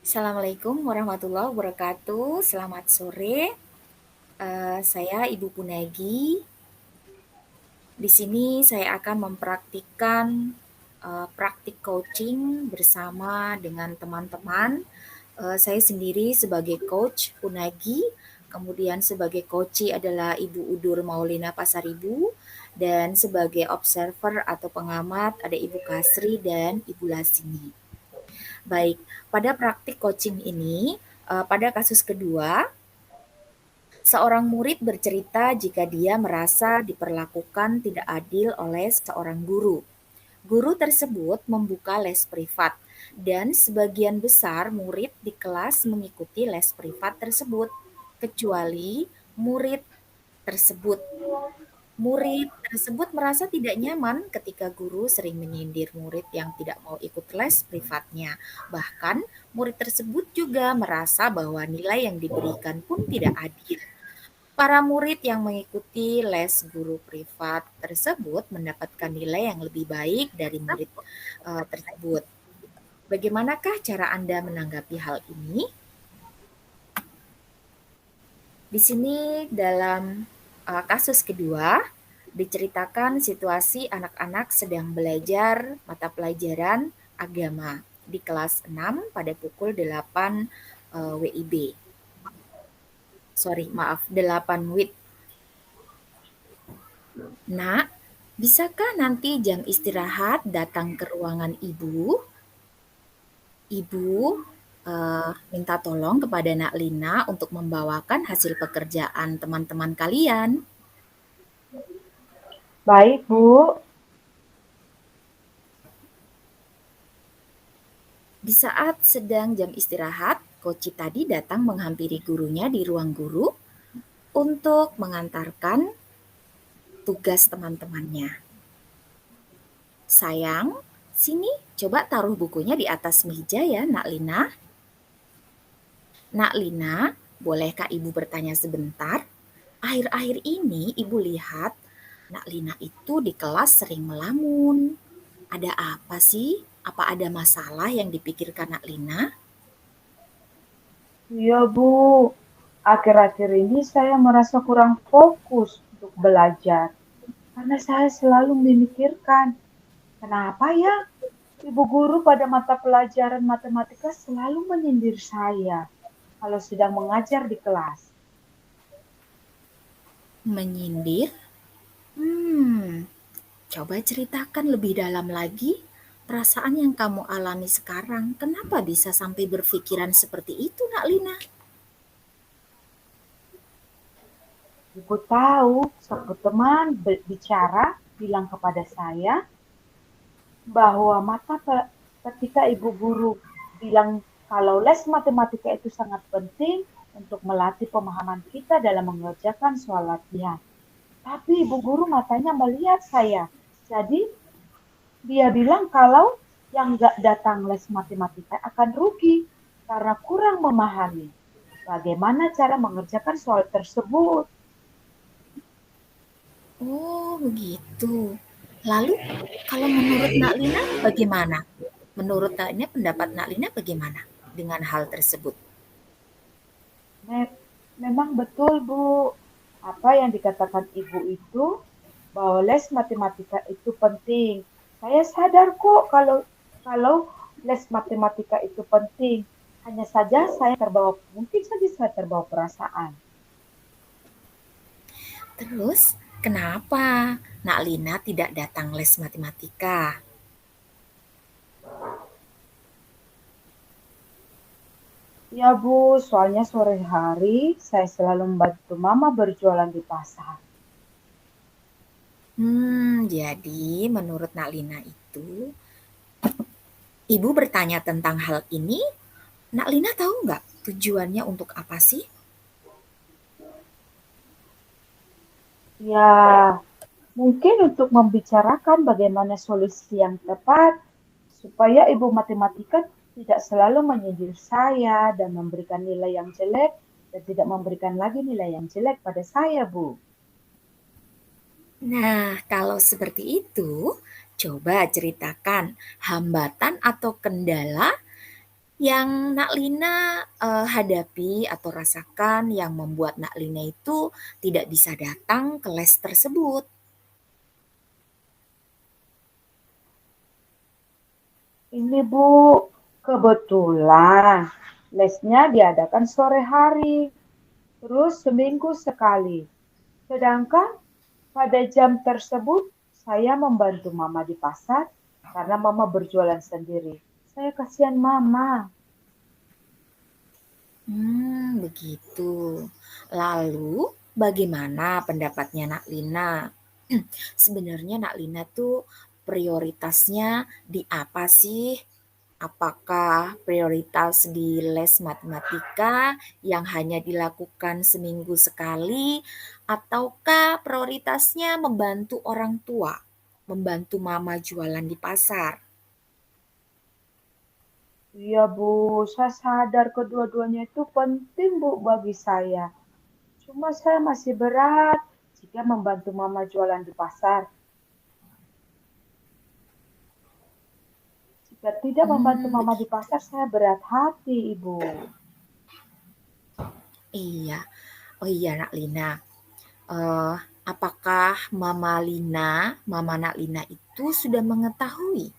Assalamualaikum warahmatullahi wabarakatuh. Selamat sore. Saya Ibu Punegi. Di sini saya akan mempraktikkan praktik coaching bersama dengan teman-teman. Saya sendiri sebagai coach Punagi, kemudian sebagai coachi adalah Ibu Udur Maulina Pasaribu, dan sebagai observer atau pengamat ada Ibu Kasri dan Ibu Lasini. Baik, pada praktik coaching ini, pada kasus kedua, seorang murid bercerita jika dia merasa diperlakukan tidak adil oleh seorang guru. Guru tersebut membuka les privat, dan sebagian besar murid di kelas mengikuti les privat tersebut, kecuali murid tersebut. Murid tersebut merasa tidak nyaman ketika guru sering menyindir murid yang tidak mau ikut les privatnya. Bahkan, murid tersebut juga merasa bahwa nilai yang diberikan pun tidak adil. Para murid yang mengikuti les guru privat tersebut mendapatkan nilai yang lebih baik dari murid tersebut. Bagaimanakah cara Anda menanggapi hal ini? Di sini dalam kasus kedua diceritakan situasi anak-anak sedang belajar mata pelajaran agama di kelas 6 pada pukul 8 WIB. Sorry, maaf, 8 WIB. Nak, bisakah nanti jam istirahat datang ke ruangan ibu? Ibu minta tolong kepada Nak Lina untuk membawakan hasil pekerjaan teman-teman kalian. Baik, Bu. Di saat sedang jam istirahat, Koci tadi datang menghampiri gurunya di ruang guru untuk mengantarkan tugas teman-temannya. Sayang, sini coba taruh bukunya di atas meja ya, Nak Lina. Nak Lina, bolehkah Ibu bertanya sebentar? Akhir-akhir ini Ibu lihat Nak Lina itu di kelas sering melamun. Ada apa sih? Apa ada masalah yang dipikirkan Nak Lina? Iya, Bu. Akhir-akhir ini saya merasa kurang fokus untuk belajar karena saya selalu memikirkan, kenapa ya ibu guru pada mata pelajaran matematika selalu menyindir saya kalau sedang mengajar di kelas. Menyindir? Hmm, Coba ceritakan lebih dalam lagi perasaan yang kamu alami sekarang. Kenapa bisa sampai berpikiran seperti itu, Nak Lina? Ibu tahu, satu teman bicara bilang kepada saya bahwa ketika ibu guru bilang kalau les matematika itu sangat penting untuk melatih pemahaman kita dalam mengerjakan soal latihan. Tapi ibu guru matanya melihat saya. Jadi dia bilang kalau yang nggak datang les matematika akan rugi karena kurang memahami bagaimana cara mengerjakan soal tersebut. Oh, begitu. Lalu, kalau menurut Nak Lina bagaimana? Menurut Nak Lina, pendapat Nak Lina bagaimana dengan hal tersebut? Memang betul, Bu. Apa yang dikatakan Ibu itu bahwa les matematika itu penting. Saya sadar kok kalau les matematika itu penting. Hanya saja mungkin saja saya terbawa perasaan. Terus, kenapa Nak Lina tidak datang les matematika? Ya Bu, soalnya sore hari saya selalu membantu Mama berjualan di pasar. Jadi menurut Nak Lina itu, Ibu bertanya tentang hal ini, Nak Lina tahu nggak tujuannya untuk apa sih? Ya, mungkin untuk membicarakan bagaimana solusi yang tepat supaya ibu matematika tidak selalu menyindir saya dan memberikan nilai yang jelek dan tidak memberikan lagi nilai yang jelek pada saya, Bu. Nah, kalau seperti itu, coba ceritakan hambatan atau kendala Yang Nak Lina hadapi atau rasakan yang membuat Nak Lina itu tidak bisa datang ke les tersebut? Ini Bu, kebetulan lesnya diadakan sore hari, terus seminggu sekali. Sedangkan pada jam tersebut saya membantu Mama di pasar karena Mama berjualan sendiri. Saya kasihan Mama. Begitu. Lalu bagaimana pendapatnya Nak Lina? Sebenarnya Nak Lina tuh prioritasnya di apa sih? Apakah prioritas di les matematika yang hanya dilakukan seminggu sekali, ataukah prioritasnya membantu orang tua, membantu mama jualan di pasar? Iya Bu, saya sadar kedua-duanya itu penting Bu bagi saya. Cuma saya masih berat jika membantu Mama jualan di pasar. Jika tidak membantu Mama di Begitu. pasar, saya berat hati, Ibu. Iya. Oh iya, Nak Lina. Eh, apakah Mama Nak Lina itu sudah mengetahui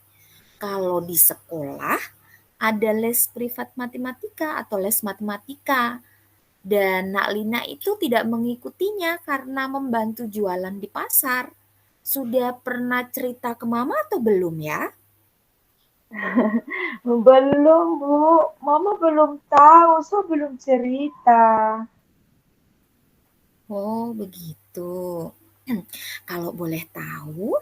kalau di sekolah ada les privat matematika atau les matematika dan Nak Lina itu tidak mengikutinya karena membantu jualan di pasar? Sudah pernah cerita ke Mama atau belum ya? Belum, Bu. Mama belum tahu, saya belum cerita. Oh, begitu. Kalau boleh tahu,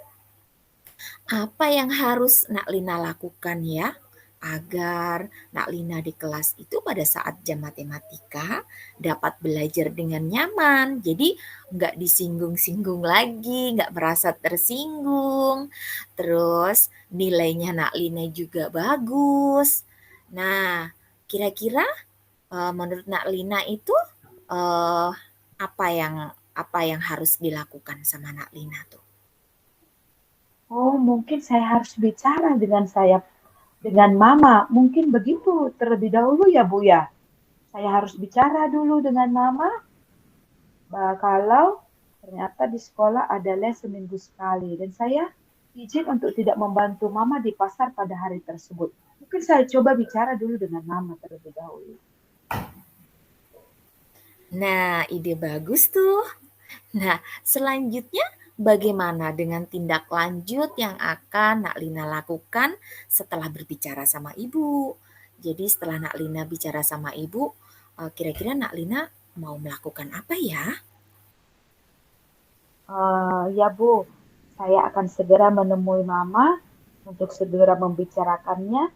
apa yang harus Nak Lina lakukan ya agar Nak Lina di kelas itu pada saat jam matematika dapat belajar dengan nyaman. Jadi nggak disinggung-singgung lagi, nggak merasa tersinggung. Terus nilainya Nak Lina juga bagus. Nah, kira-kira menurut Nak Lina itu eh, apa yang harus dilakukan sama Nak Lina tuh? Oh, mungkin saya harus bicara dengan Mama. Mungkin begitu terlebih dahulu ya, Bu ya. Saya harus bicara dulu dengan Mama. Kalau ternyata di sekolah ada les seminggu sekali dan saya izin untuk tidak membantu Mama di pasar pada hari tersebut. Mungkin saya coba bicara dulu dengan Mama terlebih dahulu. Nah, ide bagus tuh. Nah, selanjutnya bagaimana dengan tindak lanjut yang akan Nak Lina lakukan setelah berbicara sama ibu? Jadi setelah Nak Lina bicara sama ibu, kira-kira Nak Lina mau melakukan apa ya? Ya Bu, saya akan segera menemui Mama untuk segera membicarakannya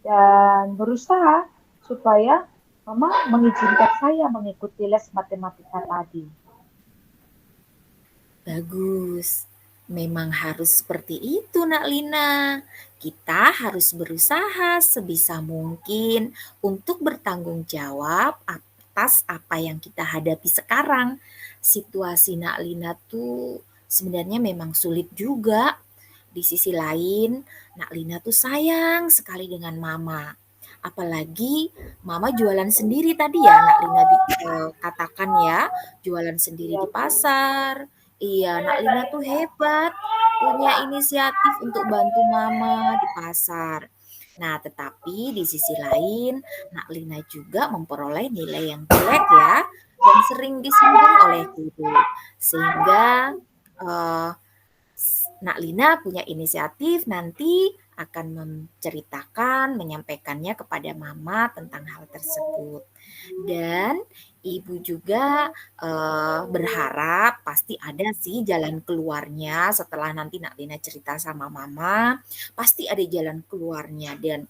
dan berusaha supaya Mama mengizinkan saya mengikuti les matematika tadi. Bagus. Memang harus seperti itu, Nak Lina. Kita harus berusaha sebisa mungkin untuk bertanggung jawab atas apa yang kita hadapi sekarang. Situasi Nak Lina tuh sebenarnya memang sulit juga. Di sisi lain, Nak Lina tuh sayang sekali dengan Mama. Apalagi Mama jualan sendiri tadi ya, Nak Lina katakan ya, jualan sendiri Ya di Bu. pasar. Iya, Nak Lina tuh hebat, punya inisiatif untuk bantu mama di pasar. Nah, tetapi di sisi lain, Nak Lina juga memperoleh nilai yang jelek ya, dan sering disinggung oleh guru. Sehingga eh, Nak Lina punya inisiatif nanti akan menceritakan, menyampaikannya kepada mama tentang hal tersebut. Dan ibu juga berharap pasti ada sih jalan keluarnya setelah nanti Nak Lina cerita sama mama, pasti ada jalan keluarnya dan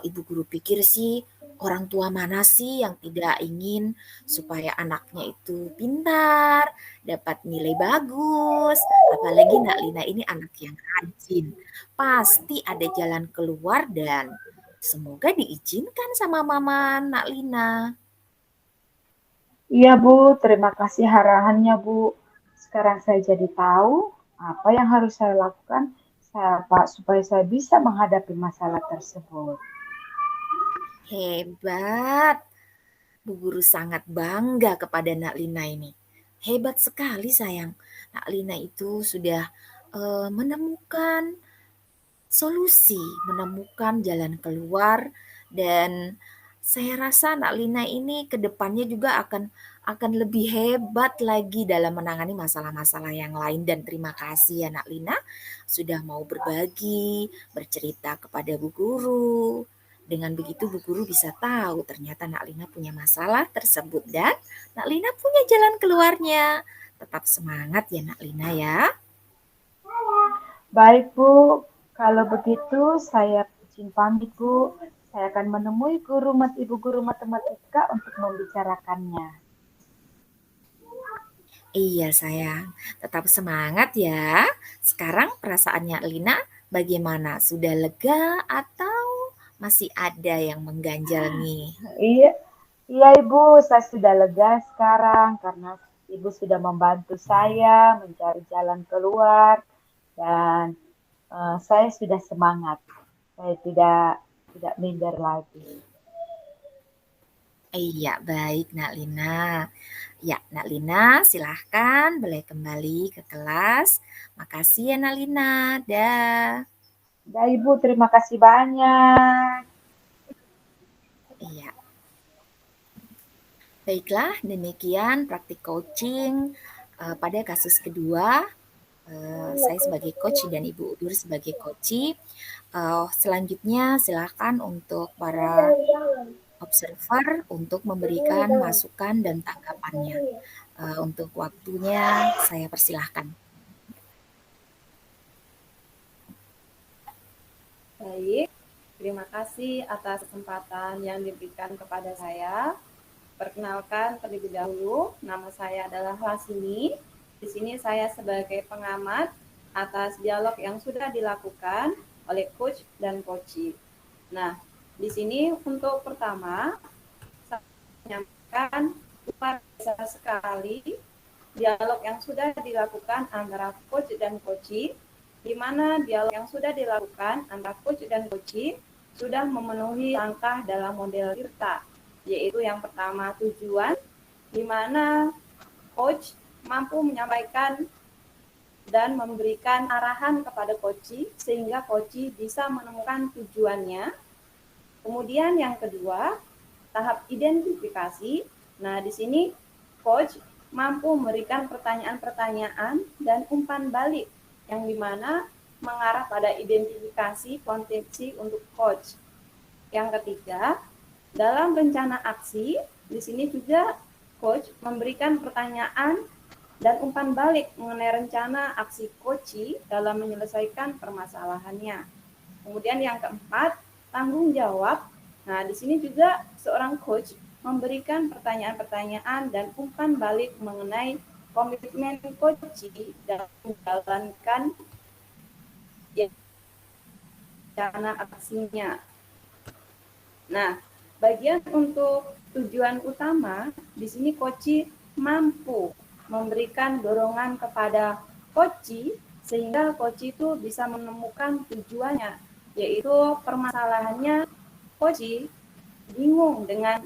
ibu guru pikir sih orang tua mana sih yang tidak ingin supaya anaknya itu pintar, dapat nilai bagus, apalagi Nak Lina ini anak yang rajin. Pasti ada jalan keluar dan semoga diizinkan sama mama Nak Lina. Iya Bu, terima kasih arahannya Bu. Sekarang saya jadi tahu apa yang harus saya lakukan Pak supaya saya bisa menghadapi masalah tersebut. Hebat. Bu Guru sangat bangga kepada Nak Lina ini. Hebat sekali sayang. Nak Lina itu sudah menemukan solusi, menemukan jalan keluar dan saya rasa Nak Lina ini ke depannya juga akan lebih hebat lagi dalam menangani masalah-masalah yang lain dan terima kasih ya Nak Lina sudah mau berbagi, bercerita kepada Bu Guru. Dengan begitu Bu Guru bisa tahu ternyata Nak Lina punya masalah tersebut dan Nak Lina punya jalan keluarnya. Tetap semangat ya Nak Lina ya. Baik, Bu. Kalau begitu, saya izin pamit, Bu. Saya akan menemui ibu guru matematika untuk membicarakannya. Iya sayang, tetap semangat ya. Sekarang perasaannya Lina bagaimana? Sudah lega atau masih ada yang mengganjal nih? Iya, iya Ibu, saya sudah lega sekarang karena Ibu sudah membantu saya mencari jalan keluar dan saya sudah semangat. Saya tidak minder lagi. Iya, baik Nak Lina. Ya, Nak Lina, silahkan boleh kembali ke kelas. Makasih ya Nak Lina. Dah. Dah Ibu, terima kasih banyak. Iya, baiklah demikian praktik coaching pada kasus kedua. Saya sebagai coach dan Ibu Udur sebagai coach. Selanjutnya silakan untuk para observer untuk memberikan masukan dan tanggapannya. Untuk waktunya saya persilahkan. Baik, terima kasih atas kesempatan yang diberikan kepada saya. Perkenalkan terlebih dahulu, nama saya adalah Lasini. Di sini saya sebagai pengamat atas dialog yang sudah dilakukan oleh coach dan coachee. Nah, di sini untuk pertama, saya menyampaikan luar biasa sekali dialog yang sudah dilakukan antara coach dan coachee, di mana dialog yang sudah dilakukan antara coach dan coachee sudah memenuhi langkah dalam model Tirta, yaitu yang pertama tujuan, di mana coach mampu menyampaikan dan memberikan arahan kepada coachee sehingga coachee bisa menemukan tujuannya. Kemudian yang kedua, tahap identifikasi. Nah, di sini coach mampu memberikan pertanyaan-pertanyaan dan umpan balik yang dimana mengarah pada identifikasi potensi untuk coach. Yang ketiga, dalam rencana aksi, di sini juga coach memberikan pertanyaan dan umpan balik mengenai rencana aksi coachee dalam menyelesaikan permasalahannya. Kemudian yang keempat, tanggung jawab. Nah, di sini juga seorang coach memberikan pertanyaan-pertanyaan dan umpan balik mengenai komitmen coachee dalam menjalankan rencana aksinya. Nah, bagian untuk tujuan utama, di sini coachee mampu memberikan dorongan kepada coachee sehingga coachee itu bisa menemukan tujuannya, yaitu permasalahannya coachee bingung dengan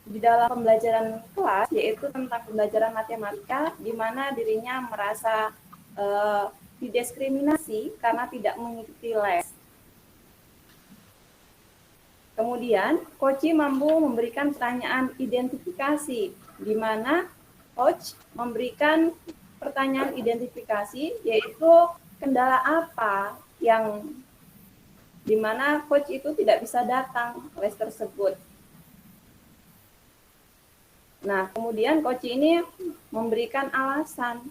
di dalam pembelajaran kelas, yaitu tentang pembelajaran matematika, di mana dirinya merasa didiskriminasi karena tidak mengikuti les. Kemudian, coachee mampu memberikan pertanyaan identifikasi, di mana coach memberikan pertanyaan identifikasi, yaitu kendala apa yang di mana coach itu tidak bisa datang les tersebut. Nah, kemudian coach ini memberikan alasan,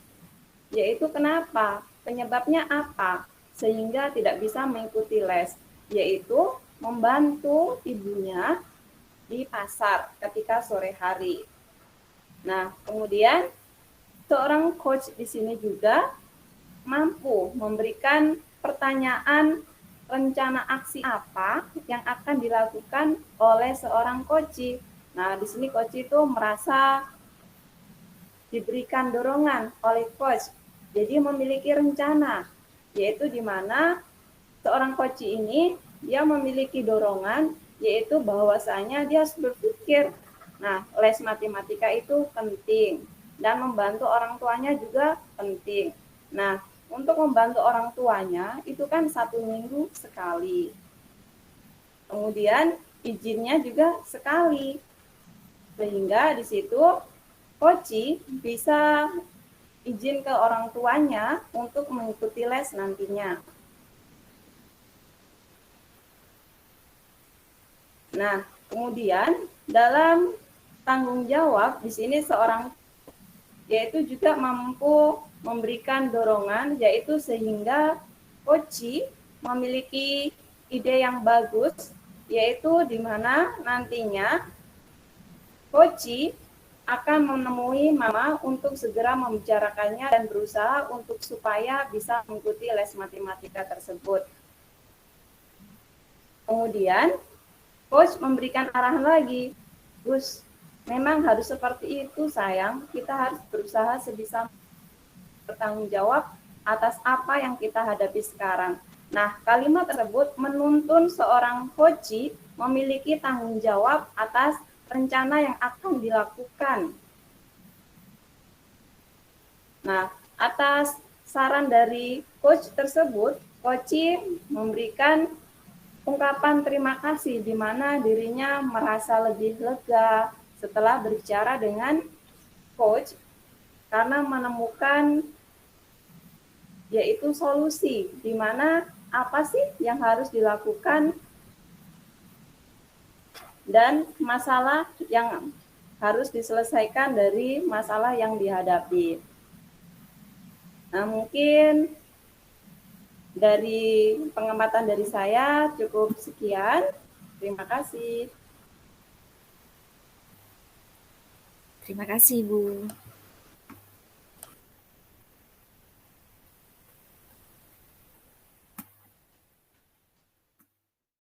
yaitu kenapa, penyebabnya apa, sehingga tidak bisa mengikuti les, yaitu membantu ibunya di pasar ketika sore hari. Nah, kemudian seorang coach di sini juga mampu memberikan pertanyaan rencana aksi apa yang akan dilakukan oleh seorang coachee. Nah, di sini coachee itu merasa diberikan dorongan oleh coach, jadi memiliki rencana, yaitu di mana seorang coachee ini dia memiliki dorongan yaitu bahwasanya dia harus berpikir. Nah, les matematika itu penting dan membantu orang tuanya juga penting. Nah, untuk membantu orang tuanya itu kan 1 minggu sekali. Kemudian izinnya juga sekali. Sehingga di situ Koci bisa izin ke orang tuanya untuk mengikuti les nantinya. Nah, kemudian dalam tanggung jawab di sini seorang yaitu juga mampu memberikan dorongan yaitu sehingga Koci memiliki ide yang bagus yaitu di mana nantinya Koci akan menemui mama untuk segera membicarakannya dan berusaha untuk supaya bisa mengikuti les matematika tersebut. Kemudian coach memberikan arahan lagi, Gus, memang harus seperti itu sayang, kita harus berusaha sebisa bertanggung jawab atas apa yang kita hadapi sekarang. Nah, kalimat tersebut menuntun seorang coach memiliki tanggung jawab atas rencana yang akan dilakukan. Nah, atas saran dari coach tersebut, coach memberikan ungkapan terima kasih di mana dirinya merasa lebih lega setelah berbicara dengan coach karena menemukan yaitu solusi di mana apa sih yang harus dilakukan dan masalah yang harus diselesaikan dari masalah yang dihadapi. Nah, mungkin dari pengamatan dari saya cukup sekian. Terima kasih. Terima kasih, Bu.